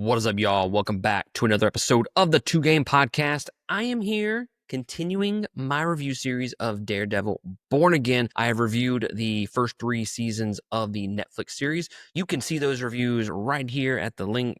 What is up, y'all? Welcome back to another episode of the Two Game Podcast. I am here continuing my review series of Daredevil Born Again. I have reviewed the first 3 seasons of the Netflix series. You can see those reviews right here at the link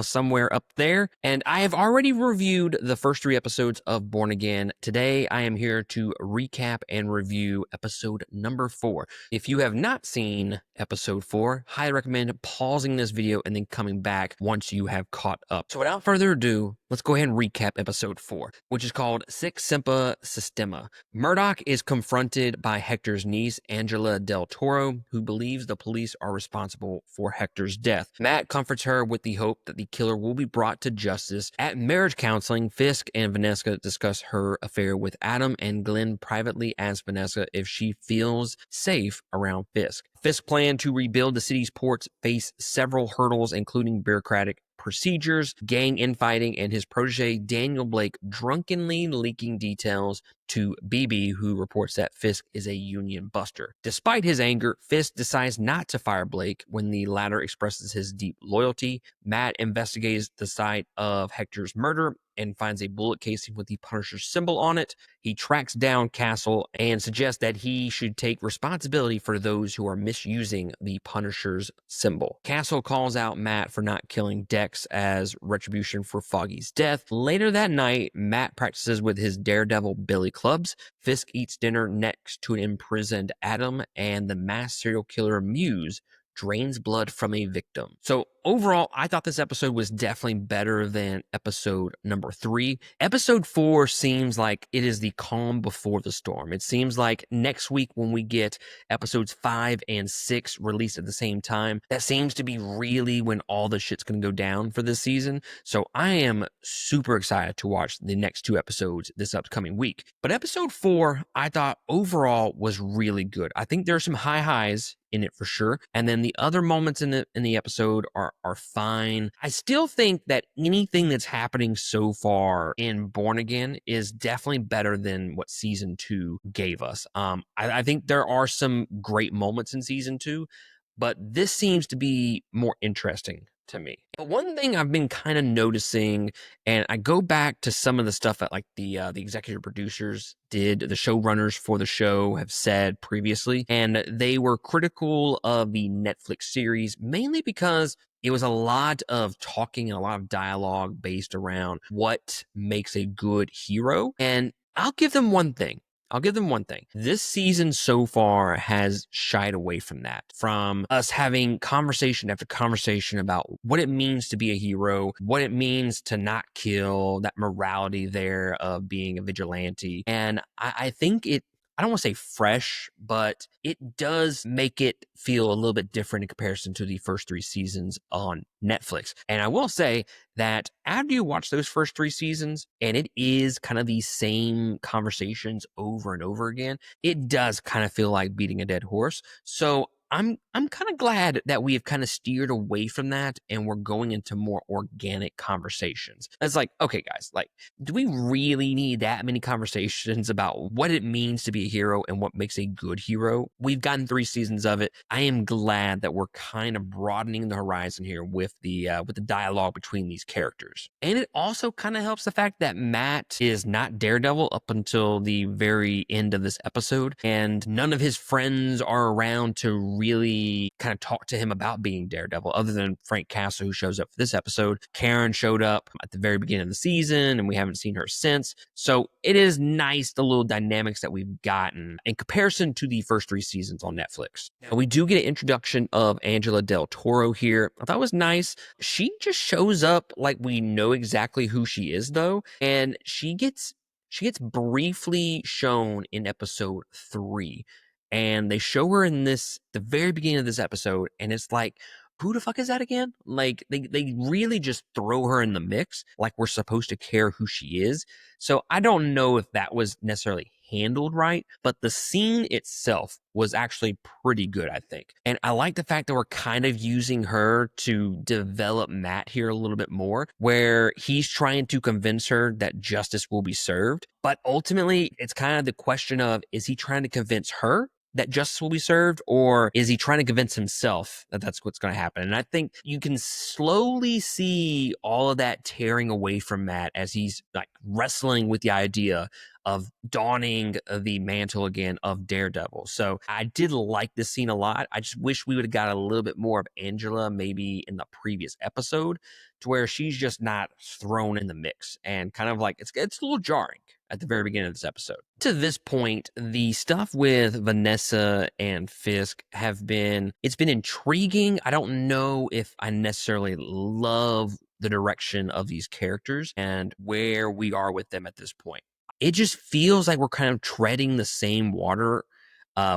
somewhere up there. And I have already reviewed the first 3 episodes of Born Again. Today, I am here to recap and review episode number 4. If you have not seen episode 4, highly recommend pausing this video and then coming back once you have caught up. So without further ado, let's go ahead and recap episode 4, which is called Sic Semper Systema. Murdock is confronted by Hector's niece, Angela Del Toro, who believes the police are responsible for Hector's death. Matt comforts her with the hope that the killer will be brought to justice. At marriage counseling, Fisk and Vanessa discuss her affair with Adam, and Glenn privately asks Vanessa if she feels safe around Fisk. Fisk's plan to rebuild the city's ports face several hurdles, including bureaucratic procedures, gang infighting, and his protege Daniel Blake drunkenly leaking details to BB, who reports that Fisk is a union buster. Despite his anger, Fisk decides not to fire Blake when the latter expresses his deep loyalty. Matt investigates the site of Hector's murder and finds a bullet casing with the Punisher's symbol on it. He tracks down Castle and suggests that he should take responsibility for those who are misusing the Punisher's symbol. Castle calls out Matt for not killing Dex as retribution for Foggy's death. Later that night, Matt practices with his Daredevil billy clubs. Fisk eats dinner next to an imprisoned Adam, and the mass serial killer Muse drains blood from a victim. So overall, I thought this episode was definitely better than episode number 3. Episode 4 seems like it is the calm before the storm. It seems like next week when we get episodes 5 and 6 released at the same time, that seems to be really when all the shit's going to go down for this season. So I am super excited to watch the next 2 episodes this upcoming week. But episode 4, I thought overall was really good. I think there are some high highs in it for sure. And then the other moments in the episode are fine. I still think that anything that's happening so far in Born Again is definitely better than what season 2 gave us. I think there are some great moments in season 2, but this seems to be more interesting to me. But one thing I've been kind of noticing, and I go back to some of the stuff that like the executive producers did, the showrunners for the show have said previously, and they were critical of the Netflix series mainly because it was a lot of talking and a lot of dialogue based around what makes a good hero. And I'll give them one thing. This season so far has shied away from that, from us having conversation after conversation about what it means to be a hero, what it means to not kill, that morality there of being a vigilante. And I think I don't want to say fresh, but it does make it feel a little bit different in comparison to the first 3 seasons on Netflix. And I will say that after you watch those first 3 seasons, and it is kind of the same conversations over and over again, it does kind of feel like beating a dead horse. So I'm kind of glad that we have kind of steered away from that and we're going into more organic conversations. It's like, okay, guys, like, do we really need that many conversations about what it means to be a hero and what makes a good hero? We've gotten 3 seasons of it. I am glad that we're kind of broadening the horizon here with the dialogue between these characters. And it also kind of helps the fact that Matt is not Daredevil up until the very end of this episode, and none of his friends are around to really kind of talk to him about being Daredevil, other than Frank Castle, who shows up for this episode. Karen showed up at the very beginning of the season, and we haven't seen her since. So it is nice, the little dynamics that we've gotten in comparison to the first 3 seasons on Netflix. Now, we do get an introduction of Angela Del Toro here. I thought it was nice. She just shows up like we know exactly who she is, though, and she gets briefly shown in episode 3. And they show her in the very beginning of this episode, and it's like, who the fuck is that again? Like, they really just throw her in the mix, like we're supposed to care who she is. So I don't know if that was necessarily handled right, but the scene itself was actually pretty good, I think. And I like the fact that we're kind of using her to develop Matt here a little bit more, where he's trying to convince her that justice will be served. But ultimately, it's kind of the question of, is he trying to convince her that justice will be served, or is he trying to convince himself that that's what's going to happen? And I think you can slowly see all of that tearing away from Matt as he's like wrestling with the idea of donning the mantle again of Daredevil. So I did like this scene a lot. I just wish we would have got a little bit more of Angela maybe in the previous episode, to where she's just not thrown in the mix, and kind of like it's a little jarring at the very beginning of this episode. To this point, the stuff with Vanessa and Fisk it's been intriguing. I don't know if I necessarily love the direction of these characters and where we are with them at this point. It just feels like we're kind of treading the same water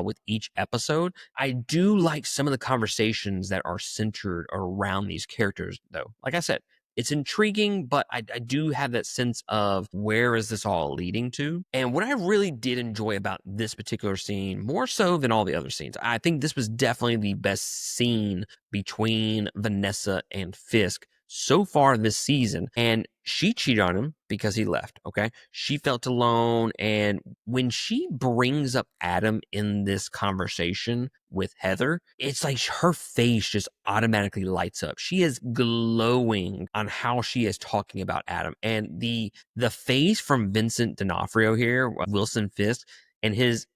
with each episode. I do like some of the conversations that are centered around these characters, though. Like I said, it's intriguing, but I do have that sense of where is this all leading to? And what I really did enjoy about this particular scene, more so than all the other scenes, I think this was definitely the best scene between Vanessa and Fisk so far this season. And she cheated on him because he left, okay? She felt alone. And when she brings up Adam in this conversation with Heather, it's like her face just automatically lights up. She is glowing on how she is talking about Adam. And the face from Vincent D'Onofrio here, Wilson Fisk, and his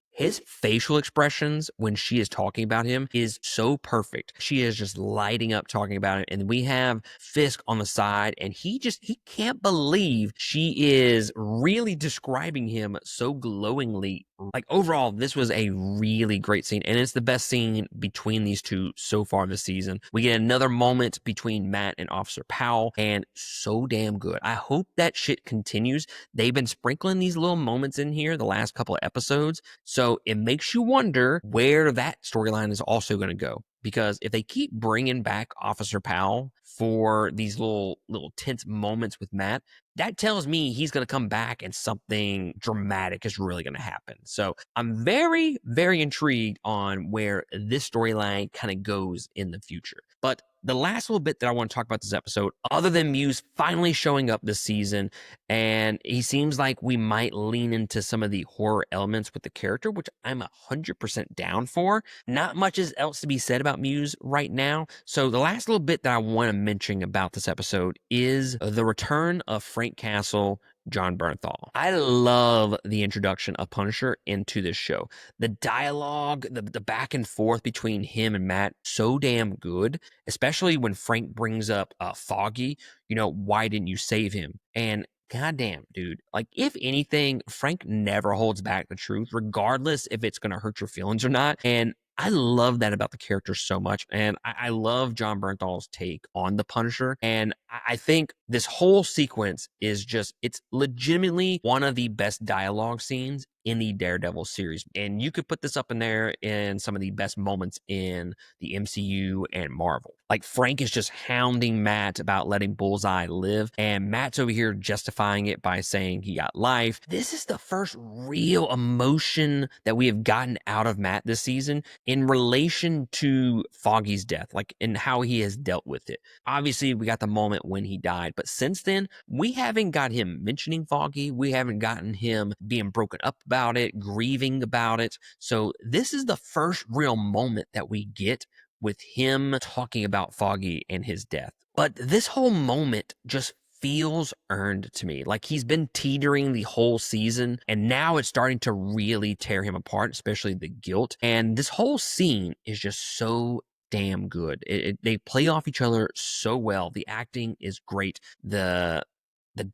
facial expressions when she is talking about him is so perfect. She is just lighting up talking about it. And we have Fisk on the side, and he can't believe she is really describing him so glowingly. Like, overall, this was a really great scene, and it's the best scene between these two so far this season. We get another moment between Matt and Officer Powell, and so damn good. I hope that shit continues. They've been sprinkling these little moments in here the last couple of episodes, so it makes you wonder where that storyline is also going to go. Because if they keep bringing back Officer Powell for these little tense moments with Matt, that tells me he's going to come back and something dramatic is really going to happen. So I'm very, very intrigued on where this storyline kind of goes in the future. But the last little bit that I want to talk about this episode, other than Muse finally showing up this season, and he seems like we might lean into some of the horror elements with the character, which I'm 100% down for. Not much else to be said about Muse right now. So the last little bit that I want to mention about this episode is the return of Frank Castle, John Bernthal. I love the introduction of Punisher into this show. The dialogue, the back and forth between him and Matt, so damn good, especially when Frank brings up Foggy, why didn't you save him? And goddamn, dude, like, if anything, Frank never holds back the truth, regardless if it's going to hurt your feelings or not. And I love that about the character so much. And I love John Bernthal's take on the Punisher. And I think this whole sequence is it's legitimately one of the best dialogue scenes in the Daredevil series. And you could put this up in there in some of the best moments in the MCU and Marvel. Like, Frank is just hounding Matt about letting Bullseye live, and Matt's over here justifying it by saying he got life. This is the first real emotion that we have gotten out of Matt this season in relation to Foggy's death, like, in how he has dealt with it. Obviously, we got the moment when he died, but since then, we haven't got him mentioning Foggy. We haven't gotten him being broken up about it, grieving about it. So this is the first real moment that we get with him talking about Foggy and his death. But this whole moment just feels earned to me. Like, he's been teetering the whole season, and now it's starting to really tear him apart, especially the guilt. And this whole scene is just so damn good. They play off each other so well. The acting is great. The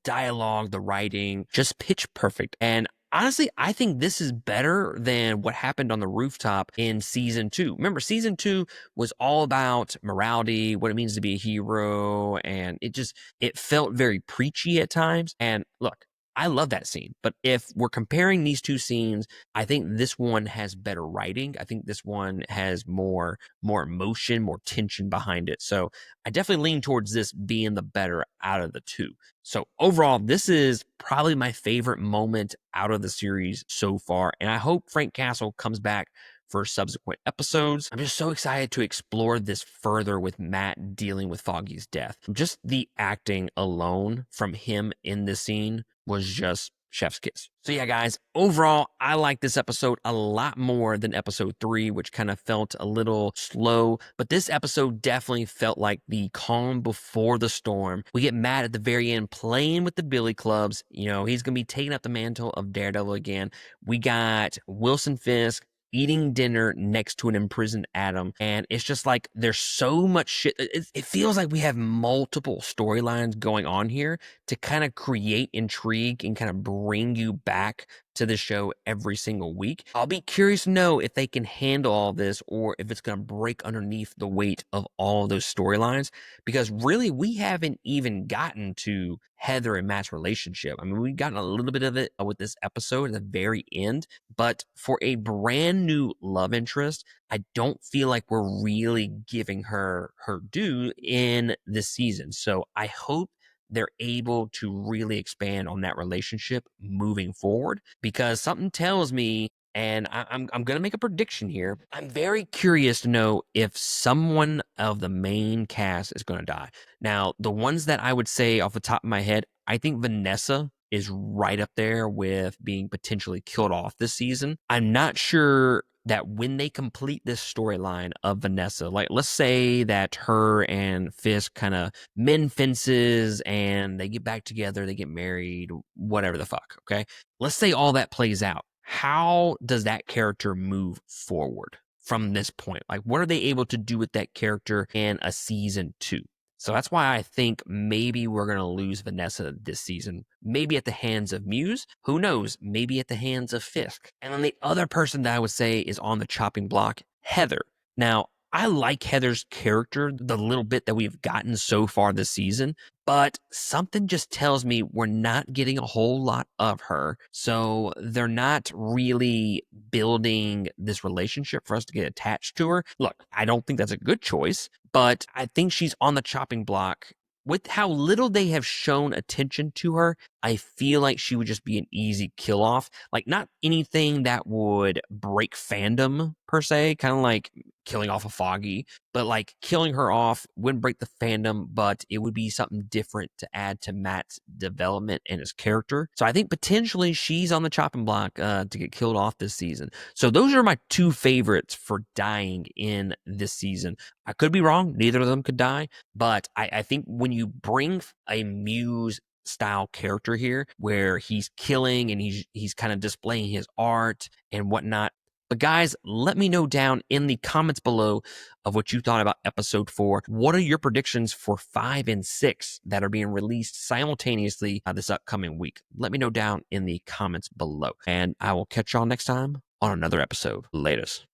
dialogue, the writing, just pitch perfect. And honestly, I think this is better than what happened on the rooftop in season 2. Remember, season 2 was all about morality, what it means to be a hero, and it felt very preachy at times. And look, I love that scene. But if we're comparing these two scenes, I think this one has better writing. I think this one has more emotion, more tension behind it. So I definitely lean towards this being the better out of the two. So overall, this is probably my favorite moment out of the series so far. And I hope Frank Castle comes back for subsequent episodes. I'm just so excited to explore this further with Matt dealing with Foggy's death. Just the acting alone from him in this scene was just chef's kiss. So yeah, guys, overall, I like this episode a lot more than episode 3, which kind of felt a little slow. But this episode definitely felt like the calm before the storm. We get Matt at the very end playing with the billy clubs. You know, he's going to be taking up the mantle of Daredevil again. We got Wilson Fisk eating dinner next to an imprisoned Adam. And it's just like there's so much shit. It feels like we have multiple storylines going on here to kind of create intrigue and kind of bring you back to the show every single week. I'll be curious to know if they can handle all this or if it's going to break underneath the weight of all of those storylines, because really we haven't even gotten to Heather and Matt's relationship. I mean, we've gotten a little bit of it with this episode at the very end, but for a brand new love interest, I don't feel like we're really giving her her due in this season. So I hope they're able to really expand on that relationship moving forward, because something tells me, and I'm going to make a prediction here. I'm very curious to know if someone of the main cast is going to die. Now, the ones that I would say off the top of my head, I think Vanessa is right up there with being potentially killed off this season. I'm not sure that when they complete this storyline of Vanessa, like let's say that her and Fisk kind of mend fences and they get back together, they get married, whatever the fuck, okay? Let's say all that plays out. How does that character move forward from this point? Like, what are they able to do with that character in a season 2? So that's why I think maybe we're going to lose Vanessa this season. Maybe at the hands of Muse. Who knows? Maybe at the hands of Fisk. And then the other person that I would say is on the chopping block, Heather. Now, I like Heather's character, the little bit that we've gotten so far this season, but something just tells me we're not getting a whole lot of her. So they're not really building this relationship for us to get attached to her. Look, I don't think that's a good choice, but I think she's on the chopping block. With how little they have shown attention to her, I feel like she would just be an easy kill off. Like, not anything that would break fandom per se, kind of like killing off a Foggy, but like killing her off wouldn't break the fandom, but it would be something different to add to Matt's development and his character. So I think potentially she's on the chopping block to get killed off this season. So those are my 2 favorites for dying in this season. I could be wrong. Neither of them could die. But I think when you bring a Muse style character here where he's killing and he's kind of displaying his art and whatnot. But guys, let me know down in the comments below of what you thought about episode 4. What are your predictions for 5 and 6 that are being released simultaneously this upcoming week? Let me know down in the comments below. And I will catch y'all next time on another episode. Latest.